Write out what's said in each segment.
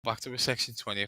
Back to section 20.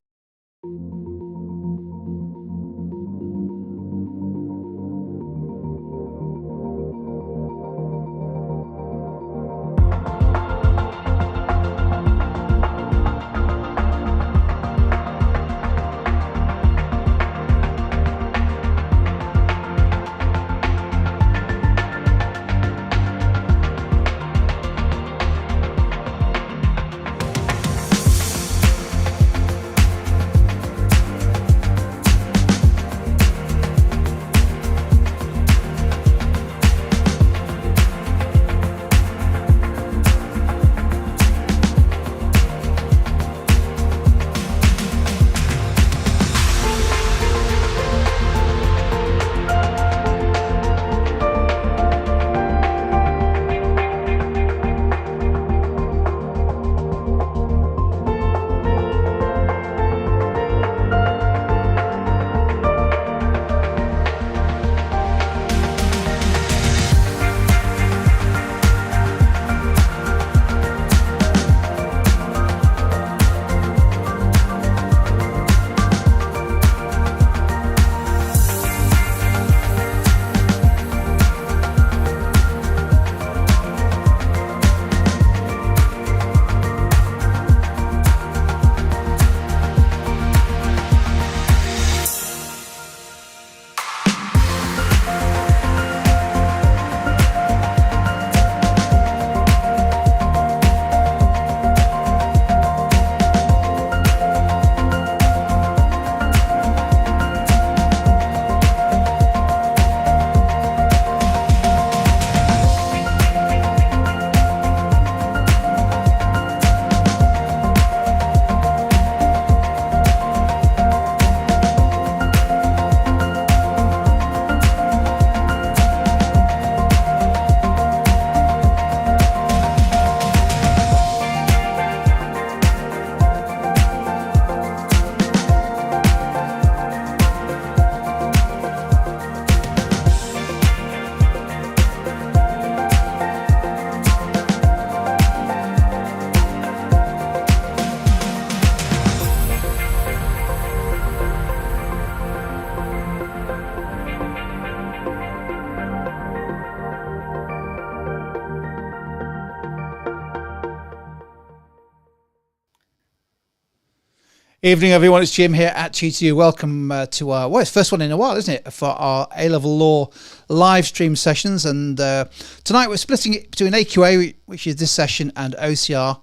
Evening, everyone. It's Jim here at GTU. Welcome to our, well, it's first one in a while, isn't it, for our A-Level Law live stream sessions. And tonight we're splitting it between AQA, which is this session, and OCR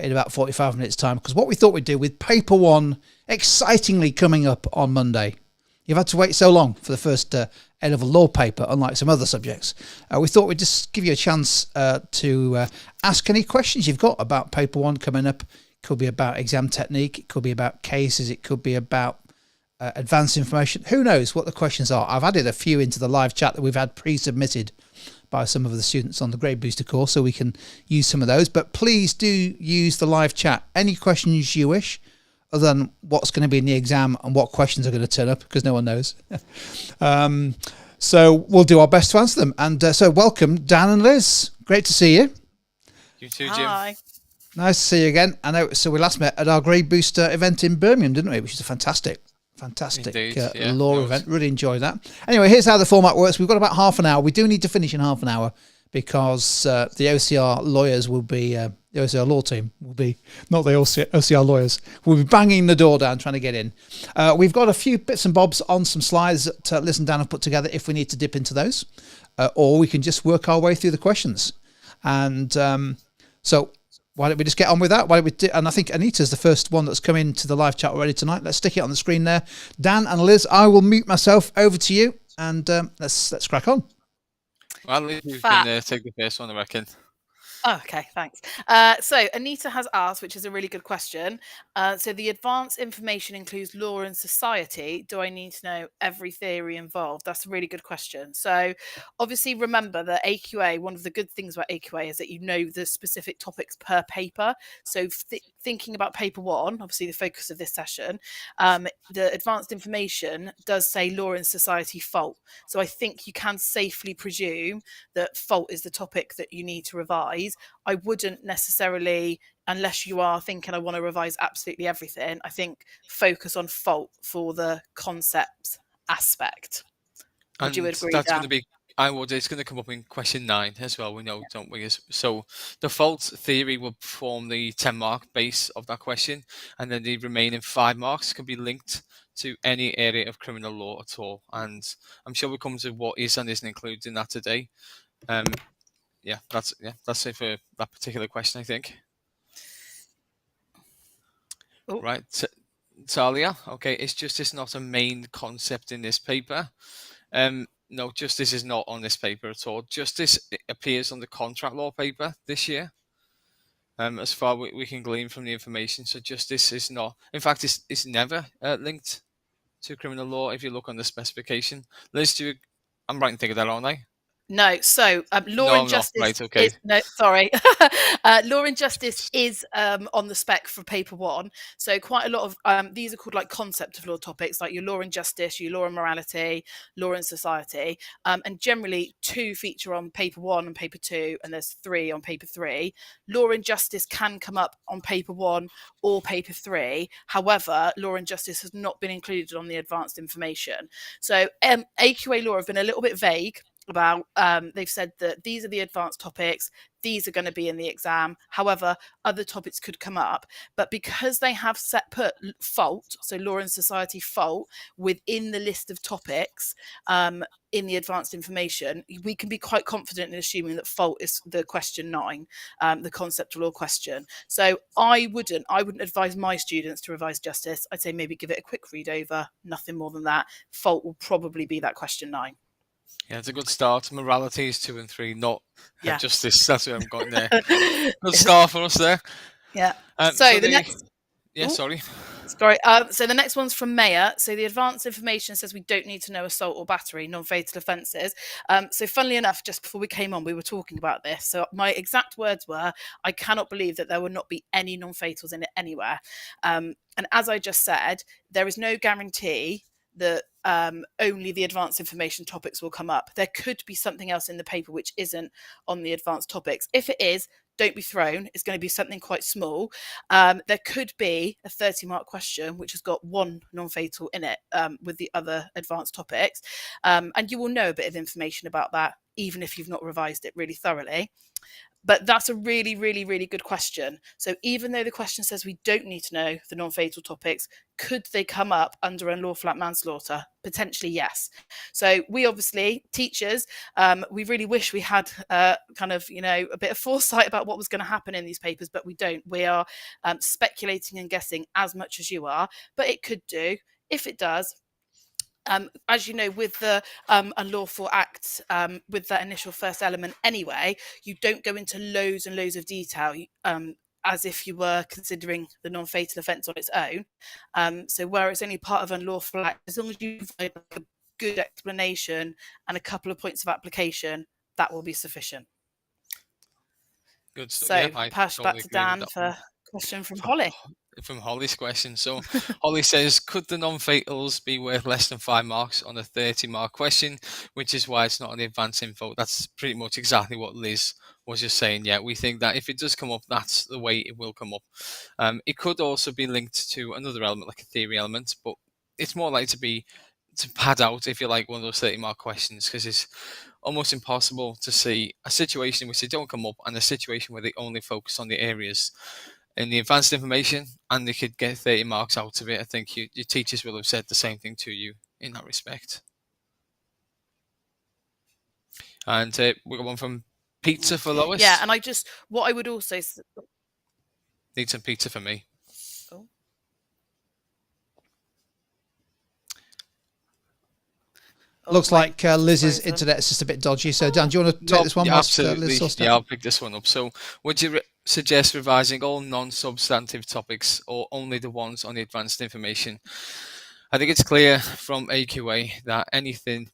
in about 45 minutes time. Because what we thought we'd do with paper one excitingly coming up on Monday. You've had to wait so long for the first A-Level Law paper, unlike some other subjects. We thought we'd just give you a chance to ask any questions you've got about paper one coming up. Could be about exam technique, it could be about cases, it could be about advanced information. Who knows what the questions are? I've added a few into the live chat that we've had pre-submitted by some of the students on the Grade Booster course, so we can use some of those. But please do use the live chat. Any questions you wish, other than what's going to be in the exam and what questions are going to turn up, because no one knows. So we'll do our best to answer them. And so welcome, Dan and Liz. Great to see you. You too, Jim. Hi. Nice to see you again. I know. So we last met at our Grade Booster event in Birmingham, didn't we? Which is a fantastic law event. Really enjoyed that. Anyway, here's how the format works. We've got about half an hour. We do need to finish in half an hour because the OCR lawyers will be, the OCR law team will be, not the OCR lawyers, will be banging the door down trying to get in. We've got a few bits and bobs on some slides that Liz and Dan have put together if we need to dip into those, or we can just work our way through the questions. And so why don't we just get on with that? And I think Anita's the first one that's come into the live chat already tonight. Let's stick it on the screen there. Dan and Liz, I will mute myself. Over to you, and let's crack on. Well, Liz, you can take the first one, I reckon. Oh, okay, thanks. So Anita has asked, which is a really good question. So the advanced information includes law and society. Do I need to know every theory involved? That's a really good question. So obviously remember that AQA, one of the good things about AQA is that you know the specific topics per paper. So thinking about paper one, obviously the focus of this session, the advanced information does say law and society fault. So I think you can safely presume that fault is the topic that you need to revise. I wouldn't necessarily unless you are thinking, I want to revise absolutely everything, I think focus on fault for the concept aspect. Would you agree, that's going Dan? to be, I would, it's going to come up in question 9 as well, we know, don't we? So the fault theory will form the 10-mark base of that question, and then the remaining 5 marks can be linked to any area of criminal law at all. And I'm sure we'll come to what is and isn't included in that today. That's it for that particular question, I think. Oh. Right, Talia. Okay, is justice not a main concept in this paper? No, justice is not on this paper at all. Justice appears on the contract law paper this year. As far we can glean from the information, so justice is not. In fact, it's never linked to criminal law. If you look on the specification, Liz, I'm right in thinking that, aren't I? No, so law No, and I'm not. justice Right, okay. is no, sorry. Law and justice is on the spec for paper 1. So quite a lot of these are called like concept of law topics, like your law and justice, your law and morality, law and society, and generally 2 feature on paper 1 and paper 2, and there's 3 on paper 3. Law and justice can come up on paper 1 or paper 3. However, law and justice has not been included on the advanced information. So AQA law have been a little bit vague about they've said that these are the advanced topics, these are going to be in the exam. However, other topics could come up, but because they have put fault, so law and society fault, within the list of topics in the advanced information, we can be quite confident in assuming that fault is the question 9, the concept of law question. So I wouldn't advise my students to revise justice. I'd say maybe give it a quick read over, nothing more than that. Fault will probably be that question 9. Yeah, it's a good start. Morality is 2 and 3, not justice. That's what I'm got there. Good start for us there. Yeah. So the next. Yeah, sorry. Sorry. So the next one's from Maya. So the advanced information says we don't need to know assault or battery, non-fatal offences. So funnily enough, just before we came on, we were talking about this. So my exact words were, I cannot believe that there will not be any non-fatals in it anywhere. And as I just said, there is no guarantee that only the advanced information topics will come up. There could be something else in the paper which isn't on the advanced topics. If it is, don't be thrown. It's going to be something quite small. There could be a 30-mark question which has got 1 non-fatal in it with the other advanced topics. And you will know a bit of information about that, even if you've not revised it really thoroughly. But that's a really, really, really good question. So even though the question says we don't need to know the non-fatal topics, could they come up under unlawful act manslaughter? Potentially, yes. So we obviously, teachers, we really wish we had kind of, a bit of foresight about what was going to happen in these papers, but we don't. We are speculating and guessing as much as you are, but it could do. If it does, as you know, with the unlawful act, with that initial first element anyway, you don't go into loads and loads of detail as if you were considering the non-fatal offence on its own. So where it's only part of unlawful act, as long as you provide a good explanation and a couple of points of application, that will be sufficient. Good stuff. So I pass totally back to agree with Dan that for one. a question from Holly. From Holly's question. So Holly says, could the non-fatals be worth less than 5 marks on a 30-mark question, which is why it's not on the advanced info? That's pretty much exactly what Liz was just saying. Yeah, we think that if it does come up, that's the way it will come up. It could also be linked to another element, like a theory element, but it's more likely to pad out, if you like, one of those 30-mark questions, because it's almost impossible to see a situation in which they don't come up and a situation where they only focus on the areas in the advanced information and they could get 30 marks out of it. I think your teachers will have said the same thing to you in that respect. And we got one from Pizza for Lois. Yeah, and what I would also... Need some pizza for me. Oh. Looks like Liz's internet is just a bit dodgy. So, Dan, do you want to take this one? Absolutely. I'll pick this one up. So, would you suggest revising all non-substantive topics or only the ones on the advanced information? I think it's clear from AQA that anything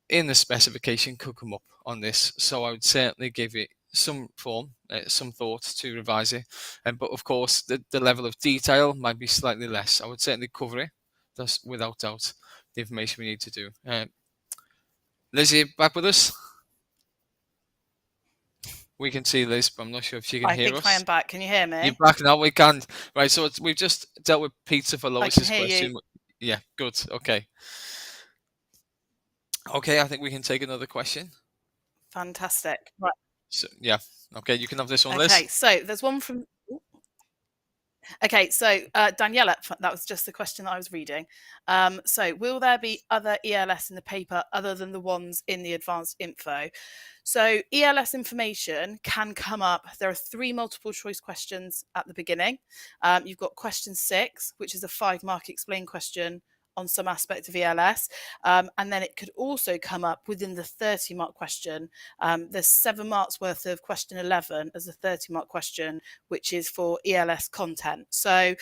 in the specification could come up on this. So, I would certainly give it some form, some thought to revise it. But, of course, the level of detail might be slightly less. I would certainly cover it. That's without doubt the information we need to do. Lizzie, back with us? We can see Liz, but I'm not sure if she can I hear think I us. am back. Can you hear You're me? back now. We can. Right. So we've just dealt with pizza for I can Lois's hear you. question. Yeah. Good. Okay. Okay. I think we can take another question. Fantastic. Right. So yeah. Okay. You can have this one, Okay. Liz. So there's one from. Okay, so Daniela, that was just the question that I was reading. So, will there be other ELS in the paper other than the ones in the advanced info? So, ELS information can come up. There are 3 multiple choice questions at the beginning. You've got question 6, which is a 5-mark explain question on some aspect of ELS. And then it could also come up within the 30-mark question. There's 7 marks worth of question 11 as a 30-mark question, which is for ELS content. So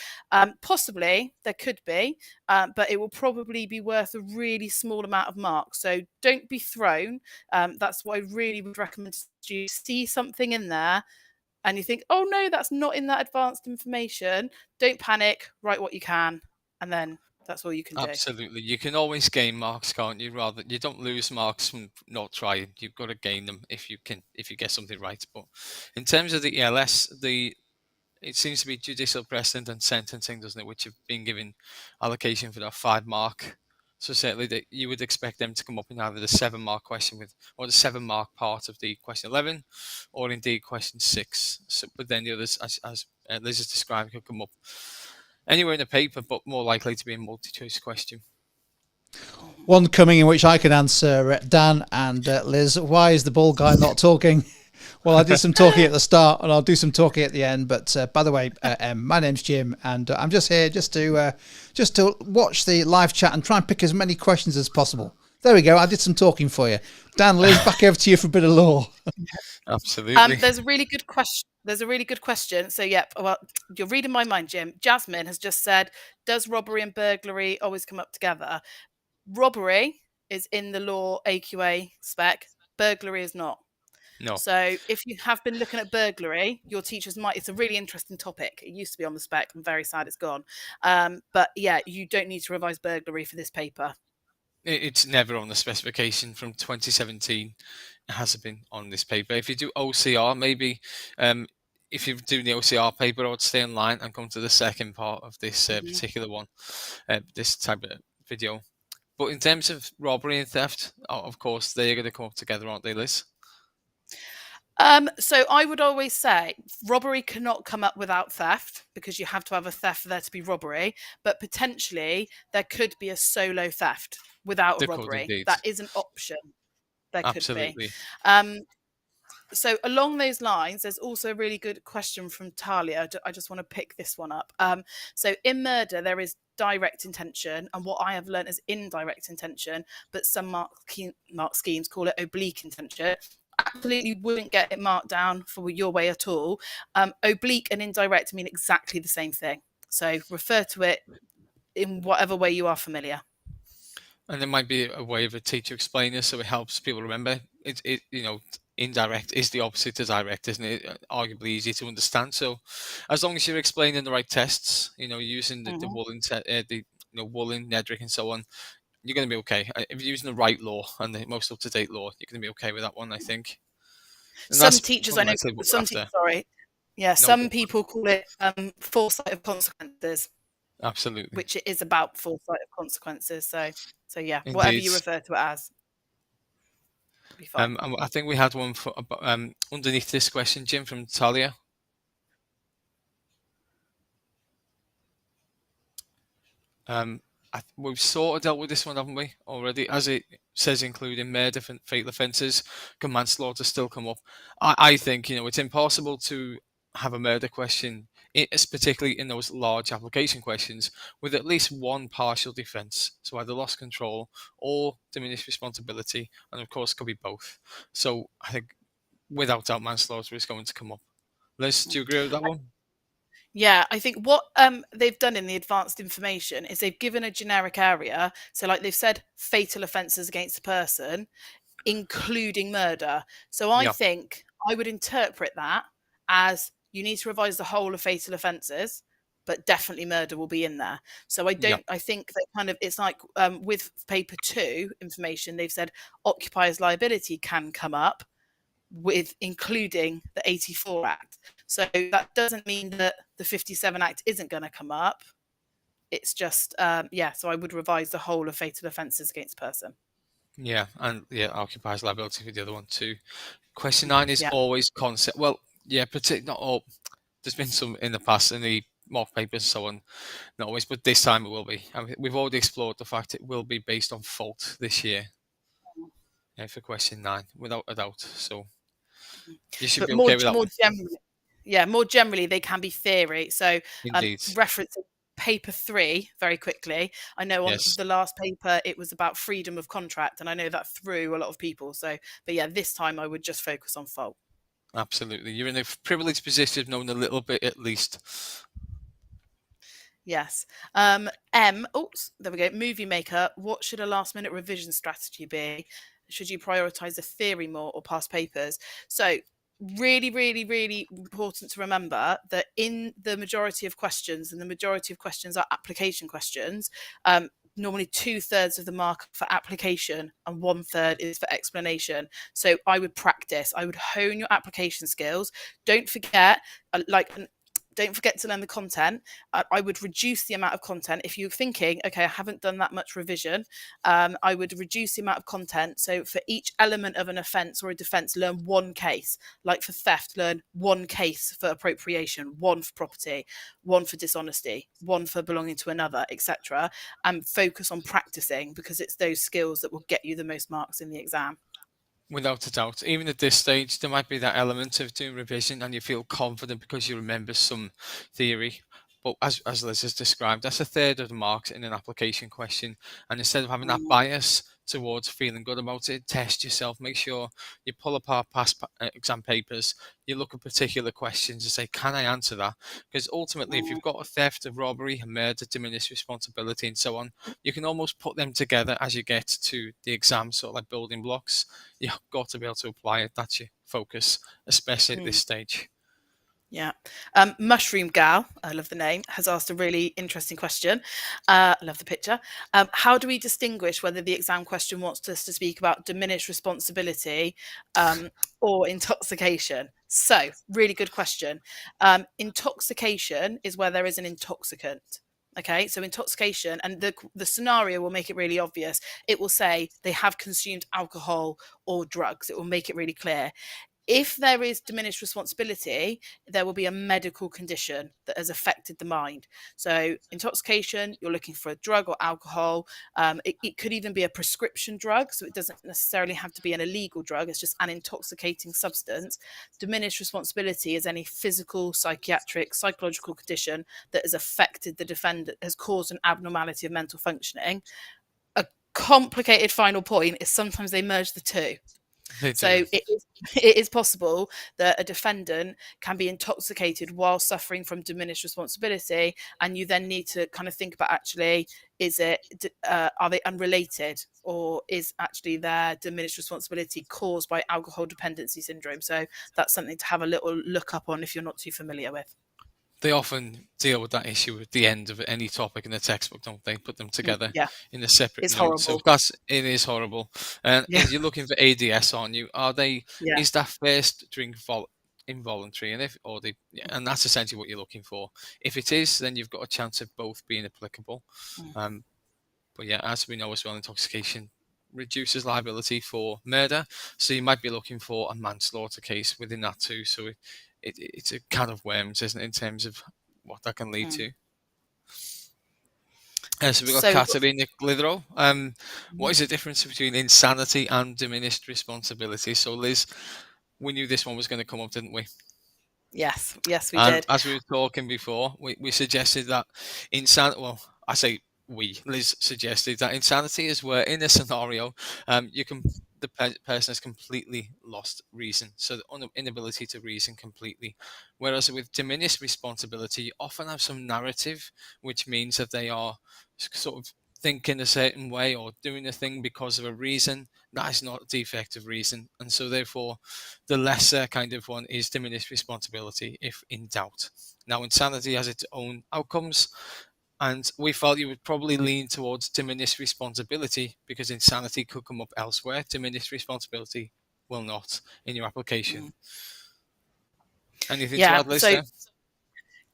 possibly there could be, but it will probably be worth a really small amount of marks. So don't be thrown. That's what I really would recommend. You see something in there and you think, oh no, that's not in that advanced information. Don't panic, write what you can, and then that's all you can do. Absolutely. You can always gain marks, can't you? Rather, you don't lose marks from not trying. You've got to gain them if you get something right. But in terms of the ELS, it seems to be judicial precedent and sentencing, doesn't it? Which have been given allocation for that 5-mark. So certainly that you would expect them to come up in either the 7-mark question or the 7-mark part of the question 11, or indeed question 6. So, but then the others, as Liz has described, could come up anywhere in the paper, but more likely to be a multi-choice question. One coming in which I can answer, Dan and Liz. Why is the bald guy not talking? Well, I did some talking at the start, and I'll do some talking at the end. But by the way, my name's Jim, and I'm just here just to watch the live chat and try and pick as many questions as possible. There we go. I did some talking for you, Dan. Liz, back over to you for a bit of law. Absolutely. There's a really good question. So, yep. Well, you're reading my mind, Jim. Jasmine has just said, "Does robbery and burglary always come up together?" Robbery is in the law AQA spec. Burglary is not. No. So if you have been looking at burglary, your teachers might. It's a really interesting topic. It used to be on the spec. I'm very sad it's gone. But yeah, you don't need to revise burglary for this paper. It's never on the specification from 2017. It hasn't been on this paper. If you do OCR, maybe if you're doing the OCR paper, I would stay in line and come to the second part of this particular one, this type of video. But in terms of robbery and theft, of course, they're going to come up together, aren't they, Liz? So I would always say robbery cannot come up without theft, because you have to have a theft for there to be robbery. But potentially there could be a solo theft without a robbery. That is an option. There Absolutely. could be. So along those lines, there's also a really good question from Talia. I just want to pick this one up. So in murder, there is direct intention, and what I have learned is indirect intention, but some mark schemes call it oblique intention. Absolutely wouldn't get it marked down for your way at all. Oblique and indirect mean exactly the same thing. So refer to it in whatever way you are familiar. And there might be a way of a teacher explaining this, so it helps people remember. Indirect is the opposite to direct, isn't it? Arguably easy to understand. So, as long as you're explaining the right tests, using the Woolen, Woolen, Nedrick, and so on, you're going to be okay. If you're using the right law and the most up-to-date law, you're going to be okay with that one, I think. And some teachers, I know, some people call it foresight of consequences. Absolutely. Which it is about foresight of consequences. So yeah, Indeed. whatever you refer to it as. Be fine. I think we had one for, underneath this question, Jim, from Talia. We've sort of dealt with this one, haven't we, already? As it says, including murder, fatal offences, can manslaughter still come up? I think, it's impossible to have a murder question, particularly in those large application questions, with at least one partial defence. So either lost control or diminished responsibility, and of course, could be both. So I think, without doubt, manslaughter is going to come up. Liz, do you agree with that one? Yeah, I think what they've done in the advanced information is they've given a generic area. So like they've said, fatal offences against a person, including murder. So I think I would interpret that as you need to revise the whole of fatal offences, but definitely murder will be in there. So I think that kind of, it's like with paper 2 information, they've said occupier's liability can come up, with including the 84 Act. So that doesn't mean that the 57 Act isn't going to come up. It's just, so I would revise the whole of fatal offences against person. Yeah, and occupies liability for the other one too. Question 9 is Yeah. always concept. Well, yeah, not all. There's been some in the past in the mock papers and so on, not always, but this time it will be. And we've already explored the fact it will be based on fault this year. For question 9, without a doubt. So you should But be okay with that one. more generally, they can be theory. So Indeed. referencing paper 3 very quickly. I know on Yes, the last paper it was about freedom of contract, and I know that threw a lot of people. So, but yeah, this time I would just focus on fault. absolutely. You're in a privileged position of knowing a little bit at least. Yes. There we go. Movie maker. What should a last minute revision strategy be? Should you prioritize the theory more or past papers? So, really, really, really important to remember that in the majority of questions, and the majority of questions are application questions, normally 2/3 of the mark for application and 1/3 is for explanation. So I would practice, I would hone your application skills. Don't forget, don't forget to learn the content. I would reduce the amount of content. If you're thinking, okay, I haven't done that much revision, I would reduce the amount of content. So for each element of an offence or a defence, learn one case. Like for theft, learn one case for appropriation, one for property, one for dishonesty, one for belonging to another, etc. And focus on practicing, because it's those skills that will get you the most marks in the exam. Without a doubt. Even at this stage, there might be that element of doing revision and you feel confident because you remember some theory. But as Liz has described, that's 1/3 of the marks in an application question. And instead of having that bias towards feeling good about it, test yourself. Make sure you pull apart past exam papers. You look at particular questions and say, can I answer that? Because ultimately, if you've got a theft, a robbery, a murder, diminished responsibility, and so on, you can almost put them together as you get to the exam, sort of like building blocks. You've got to be able to apply it. That's your focus, especially at this stage. Yeah. Mushroom Gal, I love the name, has asked a really interesting question. I love the picture. How do we distinguish whether the exam question wants us to speak about diminished responsibility or intoxication? So, really good question. Intoxication is where there is an intoxicant. Okay, so intoxication, and the scenario will make it really obvious. It will say they have consumed alcohol or drugs. It will make it really clear. If there is diminished responsibility, there will be a medical condition that has affected the mind. So intoxication, you're looking for a drug or alcohol. It could even be a prescription drug, so it doesn't necessarily have to be an illegal drug. It's just an intoxicating substance. Diminished responsibility is any physical, psychiatric, psychological condition that has affected the defendant, has caused an abnormality of mental functioning. A complicated final point is sometimes they merge the two. So it is possible that a defendant can be intoxicated while suffering from diminished responsibility, and you then need to kind of think about, actually, are they unrelated, or is actually their diminished responsibility caused by alcohol dependency syndrome? So that's something to have a little look up on if you're not too familiar with. They often deal with that issue at the end of any topic in the textbook, don't they? Put them together Yeah, in a separate it's note. So horrible. it is horrible. And Yeah, you're looking for ADS, aren't you? yeah. Is that first drink involuntary? And that's essentially what you're looking for. If it is, then you've got a chance of both being applicable. But yeah, as we know as well, intoxication reduces liability for murder. So you might be looking for a manslaughter case within that too. So it's a can of worms, isn't it, in terms of what that can lead to. So we've got So Katerina Glidrow. What is the difference between insanity and diminished responsibility? So Liz, we knew this one was going to come up, didn't we? yes, we And did. as we were talking before, we suggested that insanity, well, I say Liz suggested that insanity is where in a scenario, the person has completely lost reason. So the inability to reason completely. Whereas with diminished responsibility, you often have some narrative, which means that they are sort of thinking a certain way or doing a thing because of a reason. That is not a defect of reason. And so therefore, the lesser kind of one is diminished responsibility if in doubt. Now, insanity has its own outcomes, and we felt you would probably lean towards diminished responsibility because insanity could come up elsewhere. Diminished responsibility will not in your application. Anything to Yeah. add, Liz? So There?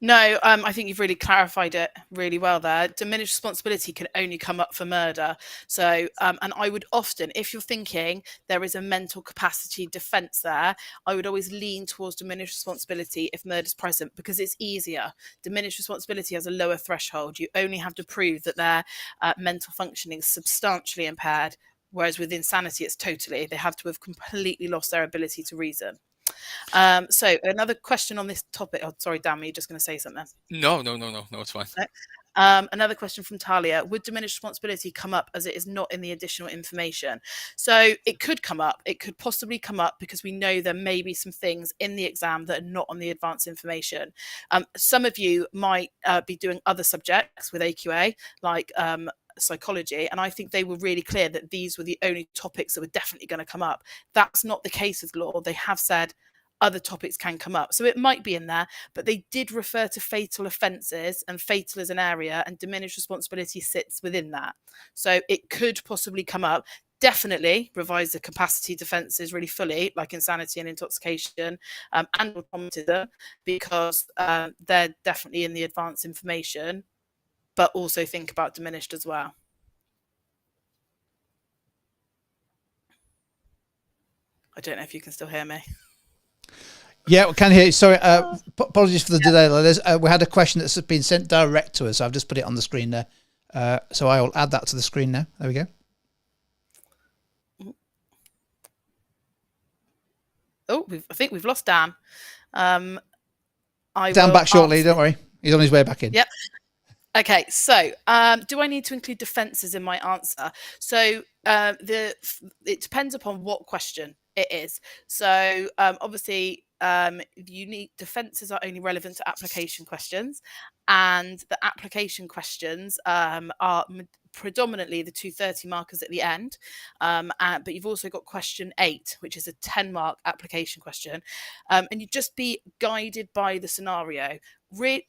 no, I think you've really clarified it really well there. Diminished responsibility can only come up for murder. So, and I would often, if you're thinking there is a mental capacity defence there, I would always lean towards diminished responsibility if murder's present, because it's easier. Diminished responsibility has a lower threshold. You only have to prove that their mental functioning is substantially impaired, whereas with insanity, it's totally. They have to have completely lost their ability to reason. So another question on this topic. Oh, sorry, Dan, were you just going to say something? No, it's fine. Another question from Talia. Would diminished responsibility come up as it is not in the additional information? So it could come up. It could possibly come up because we know there may be some things in the exam that are not on the advanced information. Some of you might be doing other subjects with AQA, like psychology, and I think they were really clear that these were the only topics that were definitely going to come up. That's not the case with law. They have said other topics can come up. So it might be in there, but they did refer to fatal offences, and fatal as an area, and diminished responsibility sits within that. So it could possibly come up. Definitely revise the capacity defences really fully, like insanity and intoxication, and automatism, because they're definitely in the advanced information, but also think about diminished as well. I don't know if you can still hear me. Yeah, we can hear you. Sorry, apologies for the delay. We had a question that's been sent direct to us. I've just put it on the screen there. So I will add that to the screen now. There we go. Oh, I think we've lost Dan. Dan back shortly, don't worry. He's on his way back in. Yep. Okay, so do I need to include defences in my answer? So it depends upon what question it is. So obviously, unique defences are only relevant to application questions, and the application questions are predominantly the 230 markers at the end, but you've also got question 8, which is a 10-mark application question, and you just be guided by the scenario.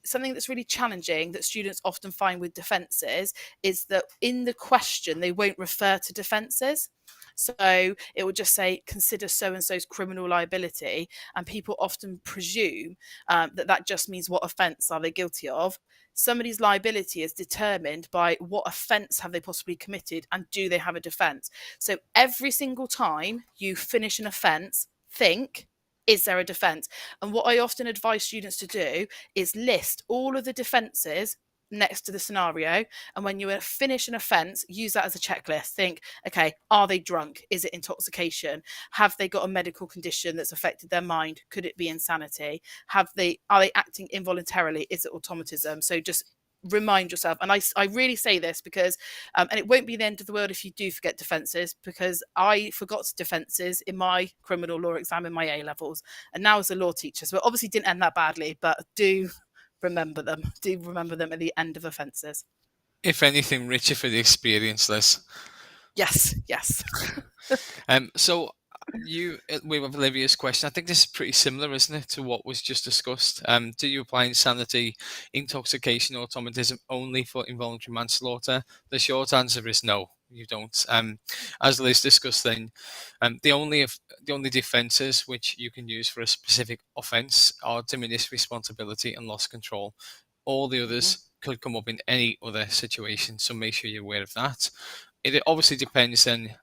Something that's really challenging that students often find with defences is that in the question they won't refer to defences. So it will just say, consider so-and-so's criminal liability, and people often presume that just means what offence are they guilty of. Somebody's liability is determined by what offence have they possibly committed, and do they have a defence. So every single time you finish an offence, think, is there a defence? And what I often advise students to do is list all of the defences next to the scenario, and when you finish an offence, use that as a checklist. Think, okay, are they drunk? Is it intoxication? Have they got a medical condition that's affected their mind? Could it be insanity? Are they acting involuntarily? Is it automatism? So just remind yourself, and I really say this because and it won't be the end of the world if you do forget defences, because I forgot defences in my criminal law exam in my A-levels, and now as a law teacher, so it obviously didn't end that badly, but do remember them at the end of offences. If anything, richer for the experience, Liz. Yes. So with Olivia's question, I think this is pretty similar, isn't it, to what was just discussed? Do you apply insanity, intoxication, automatism only for involuntary manslaughter? The short answer is no, you don't. As Liz discussed, then the only defences which you can use for a specific offence are diminished responsibility and loss control. All the others could come up in any other situation, so make sure you're aware of that. It obviously depends then.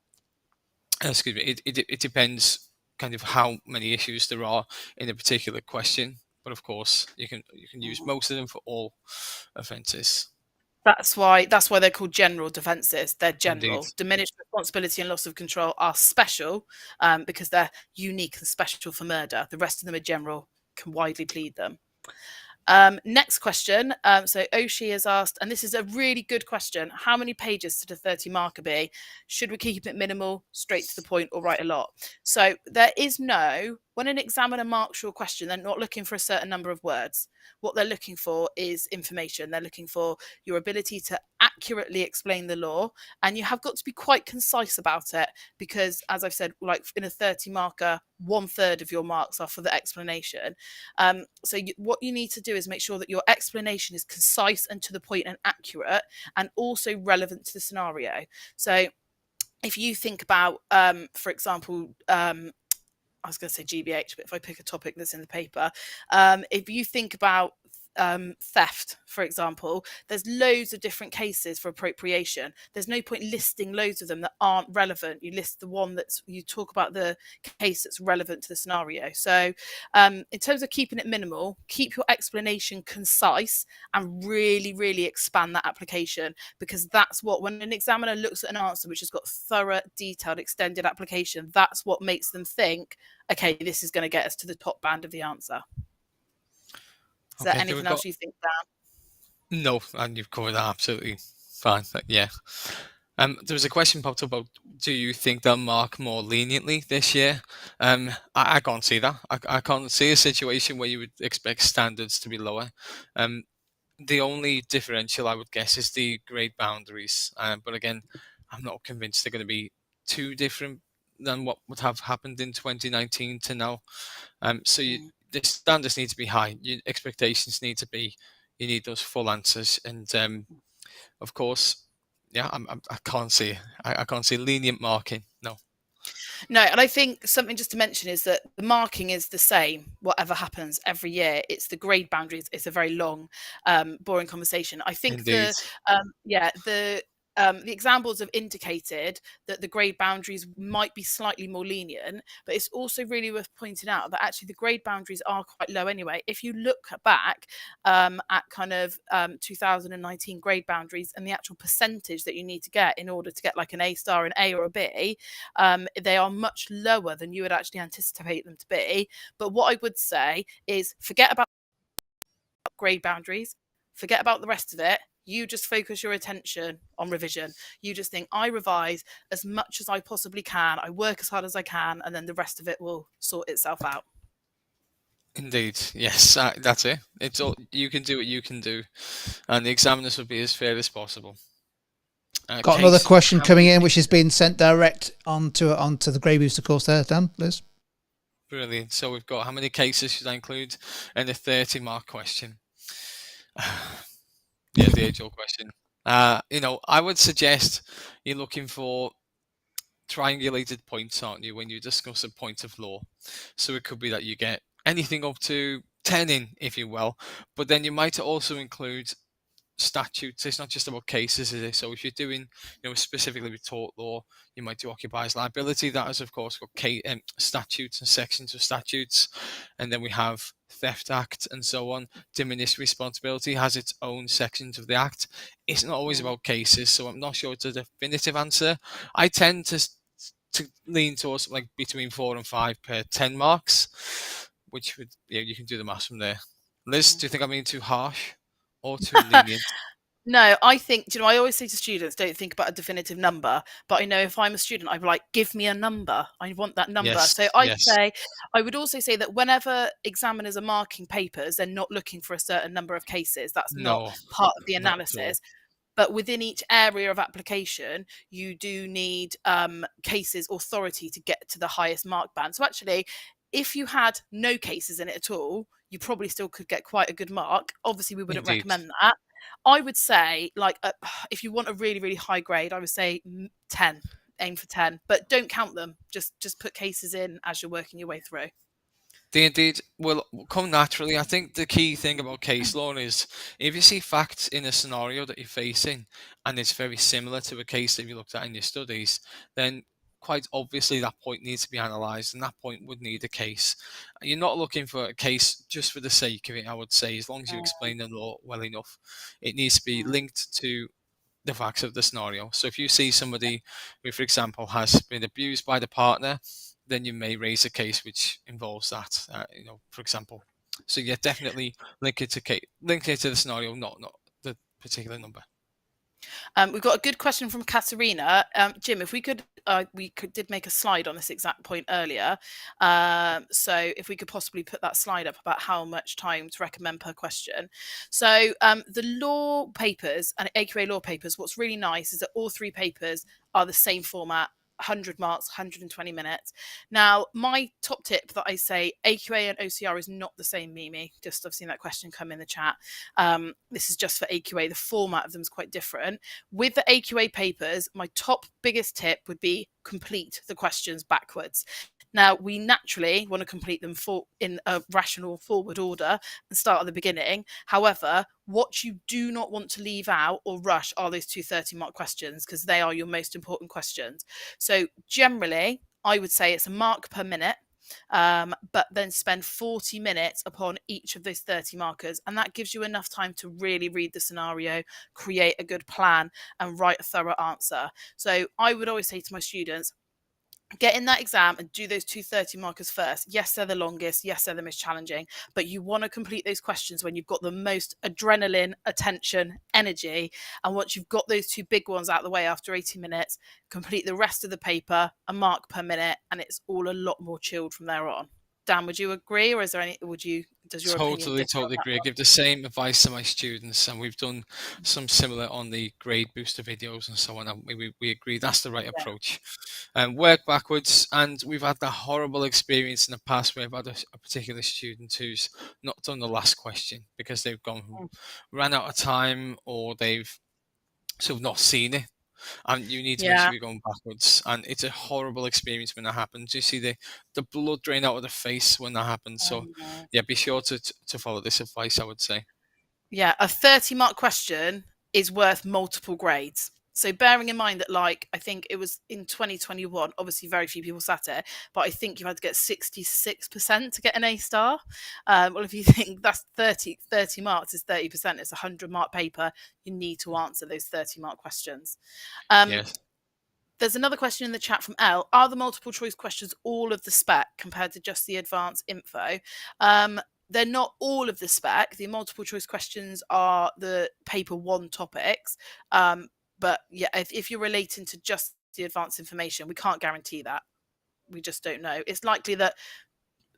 Excuse me. It depends kind of how many issues there are in a particular question, but of course you can use most of them for all offences. That's why they're called general defences. They're general. Indeed. Diminished responsibility and loss of control are special because they're unique and special for murder. The rest of them are general, can widely plead them. Next question. So Oshi has asked, and this is a really good question: how many pages should a 30 marker be? Should we keep it minimal, straight to the point, or write a lot? So there is no, when an examiner marks your question, they're not looking for a certain number of words. What they're looking for is information. They're looking for your ability to accurately explain the law, and you have got to be quite concise about it, because as I've said, like in a 30 marker, 1/3 of your marks are for the explanation. So what you need to do is make sure that your explanation is concise and to the point and accurate, and also relevant to the scenario. So if you think about, for example, I was going to say GBH, but if I pick a topic that's in the paper, if you think about theft, for example, there's loads of different cases for appropriation. There's no point listing loads of them that aren't relevant. You list the one that's, you talk about the case that's relevant to the scenario. So in terms of keeping it minimal, keep your explanation concise and really, really expand that application, because that's what, when an examiner looks at an answer which has got thorough, detailed, extended application, that's what makes them think, okay, this is going to get us to the top band of the answer. Is there anything else you think, Dan? No, and you've covered that absolutely fine. Yeah. There was a question popped up about, do you think they'll mark more leniently this year? I can't see that. I can't see a situation where you would expect standards to be lower. The only differential I would guess is the grade boundaries. But again, I'm not convinced they're going to be too different than what would have happened in 2019 to now. The standards need to be high. Your expectations need to be, you need those full answers. And of course, yeah, I can't see, I can't see lenient marking. No. No, and I think something just to mention is that the marking is the same, whatever happens every year. It's the grade boundaries. It's a very long, boring conversation. I think Indeed. the examples have indicated that the grade boundaries might be slightly more lenient, but it's also really worth pointing out that actually the grade boundaries are quite low anyway. If you look back at kind of 2019 grade boundaries and the actual percentage that you need to get in order to get like an A star, an A or a B, they are much lower than you would actually anticipate them to be. But what I would say is forget about grade boundaries, forget about the rest of it. You just focus your attention on revision. You just think, I revise as much as I possibly can. I work as hard as I can, and then the rest of it will sort itself out. Indeed, yes, that's it. It's all, you can do what you can do, and the examiners will be as fair as possible. Got another question coming in, which has been sent direct onto the Grey Booster course there, Dan, Liz. Brilliant. So we've got, how many cases should I include in the 30-mark question? Yeah, the age-old question. I would suggest you're looking for triangulated points, aren't you, when you discuss a point of law? So it could be that you get anything up to 10 in, if you will, but then you might also include statutes. It's not just about cases, is it? So if you're doing, specifically with tort law, you might do occupiers liability. That has, of course, got statutes and sections of statutes, and then we have Theft Act and so on. Diminished responsibility has its own sections of the Act. It's not always about cases, so I'm not sure it's a definitive answer. I tend to lean towards like between 4 and 5 per 10 marks, which would, you can do the maths from there. Liz, do you think I'm being too harsh or too lenient? No, I think, I always say to students, don't think about a definitive number. But I know if I'm a student, I'd be like, give me a number. I want that number. Yes, so I would also say that whenever examiners are marking papers, they're not looking for a certain number of cases. That's not part of the analysis. But within each area of application, you do need cases authority to get to the highest mark band. So actually, if you had no cases in it at all, you probably still could get quite a good mark. Obviously, we wouldn't recommend that. I would say, if you want a really, really high grade, I would say 10. Aim for 10, but don't count them. Just put cases in as you're working your way through. They indeed will come naturally. I think the key thing about case law is if you see facts in a scenario that you're facing and it's very similar to a case that you looked at in your studies, then quite obviously that point needs to be analysed, and that point would need a case. You're not looking for a case just for the sake of it, I would say, as long as you explain the law well enough. It needs to be linked to the facts of the scenario. So if you see somebody who, for example, has been abused by the partner, then you may raise a case which involves that, for example. So yeah, definitely link it to the scenario, not the particular number. We've got a good question from Katerina. Jim, if we did make a slide on this exact point earlier. So if we could possibly put that slide up about how much time to recommend per question. So the law papers and AQA law papers, what's really nice is that all 3 papers are the same format. 100 marks, 120 minutes. Now, my top tip that I say, AQA and OCR is not the same, Mimi. Just I've seen that question come in the chat. This is just for AQA. The format of them is quite different. With the AQA papers, my top biggest tip would be complete the questions backwards. Now, we naturally want to complete them in a rational forward order and start at the beginning. However, what you do not want to leave out or rush are those two 30-mark questions, because they are your most important questions. So generally, I would say it's a mark per minute, but then spend 40 minutes upon each of those 30 markers. And that gives you enough time to really read the scenario, create a good plan, and write a thorough answer. So I would always say to my students, get in that exam and do those two 30 markers first. Yes, they're the longest. Yes, they're the most challenging. But you want to complete those questions when you've got the most adrenaline, attention, energy. And once you've got those two big ones out of the way after 80 minutes, complete the rest of the paper, a mark per minute, and it's all a lot more chilled from there on. Dan, would you agree, or is there any? Does your opinion differ on Totally that agree. I give the same advice to my students, and we've done some similar on the grade booster videos and so on. And we agree that's the right one? approach. And work backwards. And we've had that horrible experience in the past where we've had a particular student who's not done the last question because they've ran out of time, or they've sort of not seen it. And you need to make Yeah. sure you're going backwards. And it's a horrible experience when that happens. You see the blood drain out of the face when that happens. So yeah, be sure to follow this advice, I would say. Yeah, a 30-mark question is worth multiple grades. So bearing in mind that, like, I think it was in 2021, obviously very few people sat it, but I think you had to get 66% to get an A star. Well, if you think that's 30 marks is 30%, it's a 100-mark paper, you need to answer those 30-mark questions. Yes. There's another question in the chat from Elle. Are the multiple choice questions all of the spec compared to just the advanced info? They're not all of the spec. The multiple choice questions are the paper one topics. But yeah, if you're relating to just the advanced information, we can't guarantee that. We just don't know. It's likely that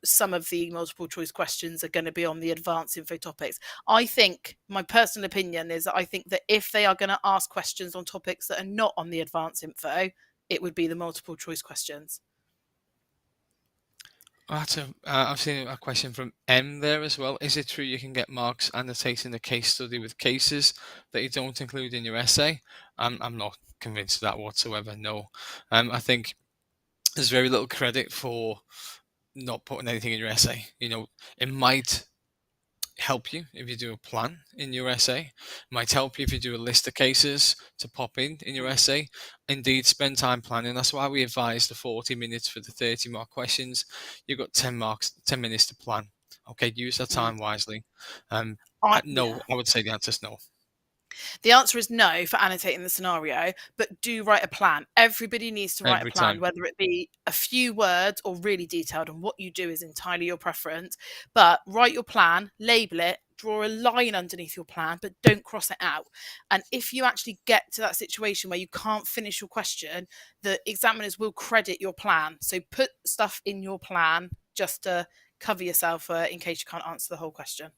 some of the multiple choice questions are going to be on the advanced info topics. I think my personal opinion is that I think that if they are going to ask questions on topics that are not on the advanced info, it would be the multiple choice questions. I've seen a question from M there as well. Is it true you can get marks annotating the case study with cases that you don't include in your essay? I'm not convinced of that whatsoever. No. I think there's very little credit for not putting anything in your essay. It might help you if you do a plan in your essay. It might help you if you do a list of cases to pop in your essay. Indeed, spend time planning. That's why we advise the 40 minutes for the 30 mark questions. You've got 10 minutes to plan. Okay, use that time wisely. No, I would say the answer is no. The answer is no for annotating the scenario, but do write a plan. Everybody needs to write Every a plan, time. whether it be a few words or really detailed, and what you do is entirely your preference. But write your plan, label it, draw a line underneath your plan, but don't cross it out. And if you actually get to that situation where you can't finish your question, the examiners will credit your plan. So put stuff in your plan just to cover yourself in case you can't answer the whole question.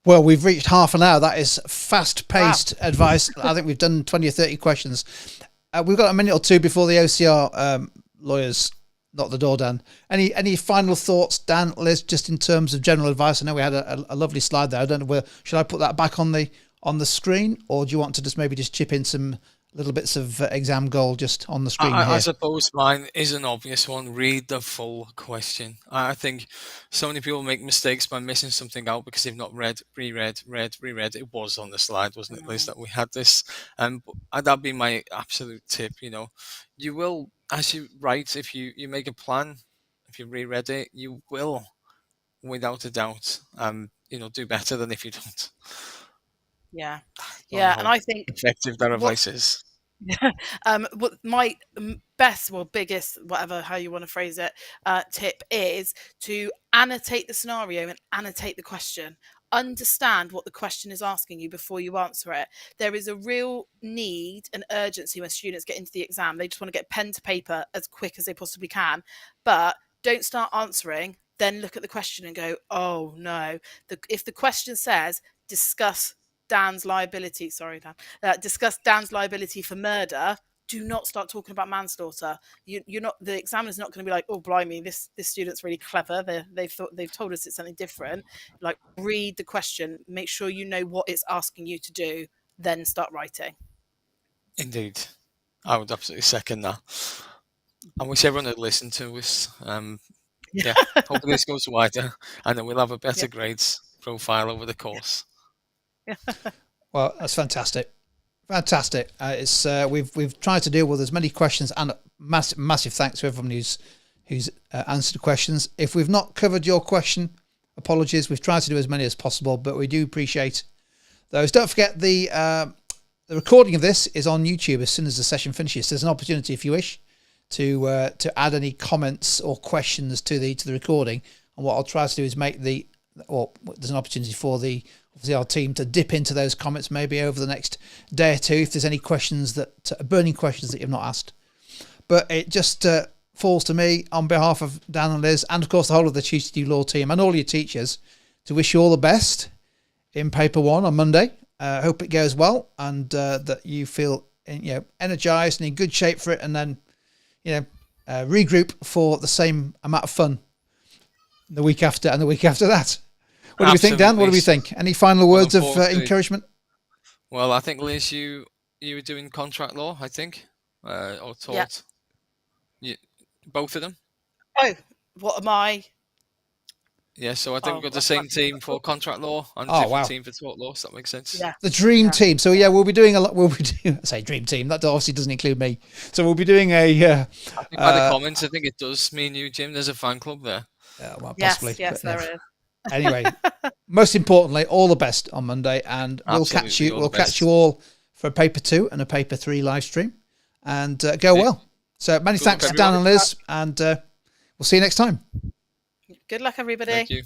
Well, we've reached half an hour. That is fast-paced advice. I think we've done 20 or 30 questions. We've got a minute or two before the OCR lawyers knock the door, Dan. Any final thoughts, Dan, Liz, just in terms of general advice? I know we had a lovely slide there. I don't know where, should I put that back on the screen, or do you want to just chip in some little bits of exam gold just on the screen here? I suppose mine is an obvious one. Read the full question. I think so many people make mistakes by missing something out because they've not reread. It was on the slide, wasn't it, Liz, that we had this? That'd be my absolute tip. You will, as you write, if you make a plan, if you reread it, you will, without a doubt, do better than if you don't. Yeah, and I think effective that advice is. What my biggest, whatever how you want to phrase it, tip is to annotate the scenario and annotate the question. Understand what the question is asking you before you answer it. There is a real need and urgency when students get into the exam. They just want to get pen to paper as quick as they possibly can, but don't start answering, then look at the question and go, oh no. If the question says discuss Dan's liability, discuss Dan's liability for murder, do not start talking about manslaughter. You're not, the examiner's not going to be like, oh blimey, this student's really clever. They've told us it's something different. Like, read the question, make sure you know what it's asking you to do, then start writing. Indeed, I would absolutely second that. I wish everyone had listened to us. Yeah, hopefully this goes wider, and then we'll have a better Yeah. grades profile over the course. Well, that's fantastic. Fantastic. It's we've tried to deal with as many questions, and massive thanks to everyone who's answered the questions. If we've not covered your question, apologies. We've tried to do as many as possible, but we do appreciate those. Don't forget the recording of this is on YouTube as soon as the session finishes. There's an opportunity, if you wish, to add any comments or questions to the recording. And what I'll try to do is there's an opportunity for obviously our team to dip into those comments maybe over the next day or two if there's any questions burning questions that you've not asked. But it just falls to me on behalf of Dan and Liz, and of course the whole of the TCD Law team and all your teachers, to wish you all the best in paper 1 on Monday. Hope it goes well, and that you feel energized and in good shape for it, and then regroup for the same amount of fun the week after and the week after that. What do we think, Dan? What do we think? Any final words of encouragement? Well, I think, Liz, you were doing contract law, I think, or taught. Yeah. Both of them. Oh, what am I? Yeah, so I think we've got the same team for contract law and a different team for tort law. So that makes sense. Yeah. The dream team. So yeah, we'll be doing a lot. I say dream team. That obviously doesn't include me. So we'll be doing a. I think by the comments, I think it does. Me and you, Jim. There's a fan club there. Well, possibly. Yes, there is. Anyway, most importantly, all the best on Monday, and we'll catch you. We'll catch you all for a paper 2 and a paper 3 live stream, and go well. So many thanks to Dan and Liz, and we'll see you next time. Good luck, everybody. Thank you.